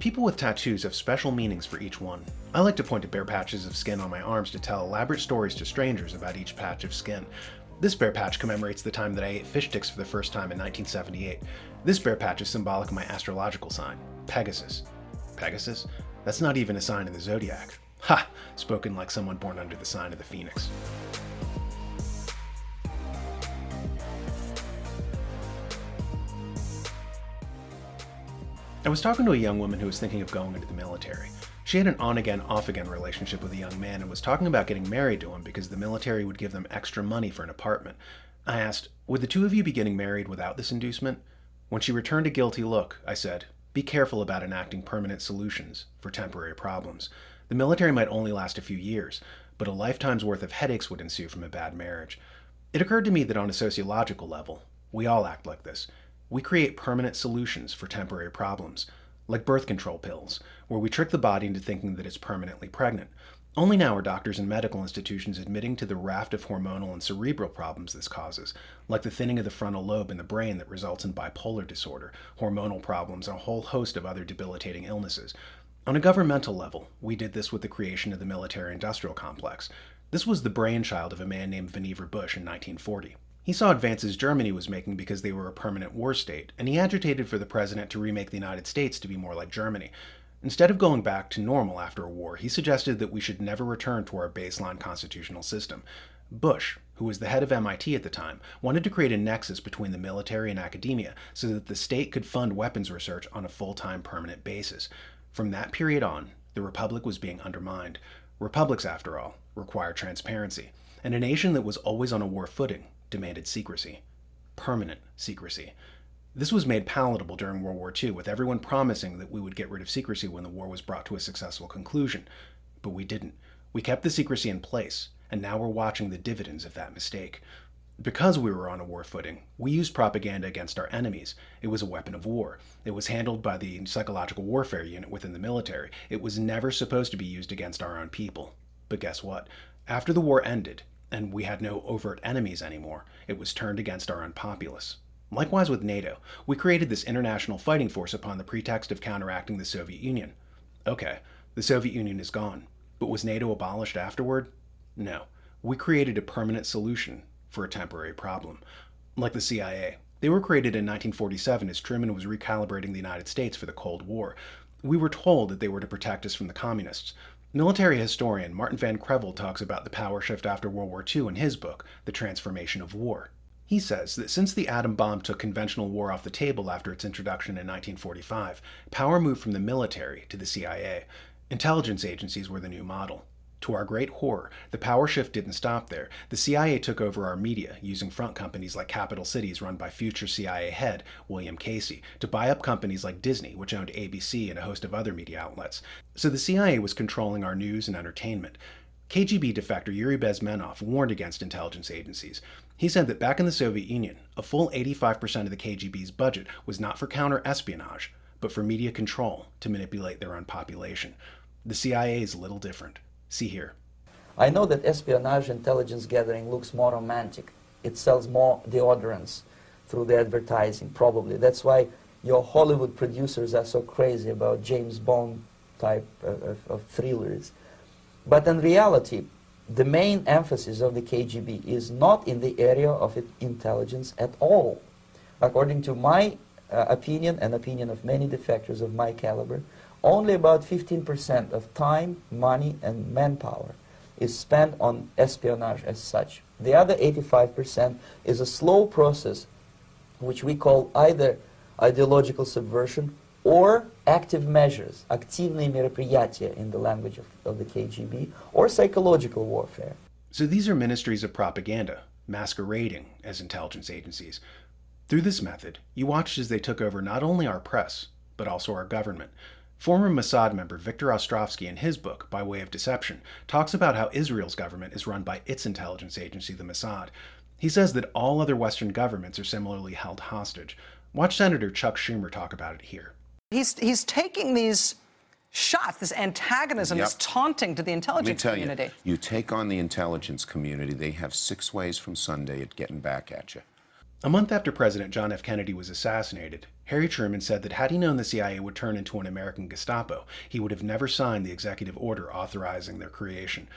People with tattoos have special meanings for each one. I like to point to bare patches of skin on my arms to tell elaborate stories to strangers about each patch of skin. This bare patch commemorates the time that I ate fish sticks for the first time in 1978. This bare patch is symbolic of my astrological sign, Pegasus. Pegasus? That's not even a sign in the zodiac. Ha! Spoken like someone born under the sign of the Phoenix. I was talking to a young woman who was thinking of going into the military. She had an on-again, off-again relationship with a young man and was talking about getting married to him because the military would give them extra money for an apartment. I asked, would the two of you be getting married without this inducement? When she returned a guilty look, I said, be careful about enacting permanent solutions for temporary problems. The military might only last a few years, but a lifetime's worth of headaches would ensue from a bad marriage. It occurred to me that on a sociological level, we all act like this. We create permanent solutions for temporary problems, like birth control pills, where we trick the body into thinking that it's permanently pregnant. Only now are doctors and medical institutions admitting to the raft of hormonal and cerebral problems this causes, like the thinning of the frontal lobe in the brain that results in bipolar disorder, hormonal problems, and a whole host of other debilitating illnesses. On a governmental level, we did this with the creation of the military-industrial complex. This was the brainchild of a man named Vannevar Bush in 1940. He saw advances Germany was making because they were a permanent war state, and he agitated for the president to remake the United States to be more like Germany. Instead of going back to normal after a war, he suggested that we should never return to our baseline constitutional system. Bush, who was the head of MIT at the time, wanted to create a nexus between the military and academia so that the state could fund weapons research on a full-time permanent basis. From that period on, the republic was being undermined. Republics, after all, require transparency, and a nation that was always on a war footing demanded secrecy. Permanent secrecy. This was made palatable during World War II, with everyone promising that we would get rid of secrecy when the war was brought to a successful conclusion. But we didn't. We kept the secrecy in place, and now we're watching the dividends of that mistake. Because we were on a war footing, we used propaganda against our enemies. It was a weapon of war. It was handled by the psychological warfare unit within the military. It was never supposed to be used against our own people. But guess what? After the war ended, and we had no overt enemies anymore, it was turned against our own populace. Likewise with NATO, we created this international fighting force upon the pretext of counteracting the Soviet Union. Okay, the Soviet Union is gone, but was NATO abolished afterward? No. We created a permanent solution for a temporary problem. Like the CIA. They were created in 1947 as Truman was recalibrating the United States for the Cold War. We were told that they were to protect us from the communists. Military historian Martin Van Creveld talks about the power shift after World War II in his book, The Transformation of War. He says that since the atom bomb took conventional war off the table after its introduction in 1945, power moved from the military to the CIA. Intelligence agencies were the new model. To our great horror, the power shift didn't stop there. The CIA took over our media, using front companies like Capital Cities run by future CIA head William Casey, to buy up companies like Disney, which owned ABC and a host of other media outlets. So the CIA was controlling our news and entertainment. KGB defector Yuri Bezmenov warned against intelligence agencies. He said that back in the Soviet Union, a full 85% of the KGB's budget was not for counter-espionage, but for media control to manipulate their own population. The CIA is a little different. See here. I know that espionage intelligence gathering looks more romantic. It sells more deodorants through the advertising, probably. That's why your Hollywood producers are so crazy about James Bond type of thrillers. But in reality, the main emphasis of the KGB is not in the area of intelligence at all. According to my opinion and opinion of many defectors of my caliber, only about 15% of time, money, and manpower is spent on espionage as such. The other 85% is a slow process which we call either ideological subversion or active measures, активные мероприятия in the language of the KGB, or psychological warfare. So these are ministries of propaganda, masquerading as intelligence agencies. Through this method, you watched as they took over not only our press, but also our government. Former Mossad member Viktor Ostrovsky, in his book, By Way of Deception, talks about how Israel's government is run by its intelligence agency, the Mossad. He says that all other Western governments are similarly held hostage. Watch Senator Chuck Schumer talk about it here. He's taking these shots, this antagonism, this taunting to the intelligence community. Let me tell you, you take on the intelligence community, they have 6 ways from Sunday at getting back at you. A month after President John F. Kennedy was assassinated, Harry Truman said that had he known the CIA would turn into an American Gestapo, he would have never signed the executive order authorizing their creation.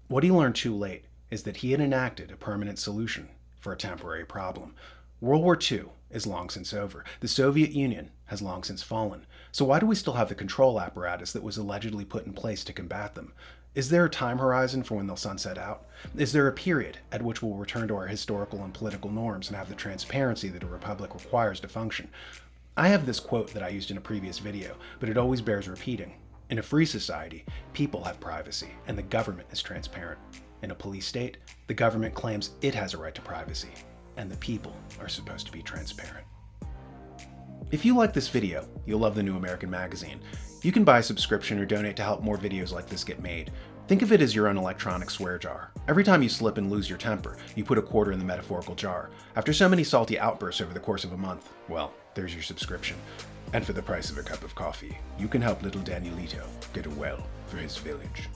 What he learned too late is that he had enacted a permanent solution for a temporary problem. World War II is long since over. The Soviet Union has long since fallen. So why do we still have the control apparatus that was allegedly put in place to combat them? Is there a time horizon for when they'll sunset out? Is there a period at which we'll return to our historical and political norms and have the transparency that a republic requires to function? I have this quote that I used in a previous video, but it always bears repeating. In a free society, people have privacy, and the government is transparent. In a police state, the government claims it has a right to privacy, and the people are supposed to be transparent. If you like this video, you'll love the New American Magazine. You can buy a subscription or donate to help more videos like this get made. Think of it as your own electronic swear jar. Every time you slip and lose your temper, you put a quarter in the metaphorical jar. After so many salty outbursts over the course of a month, well, there's your subscription. And for the price of a cup of coffee, you can help little Danielito get a well for his village.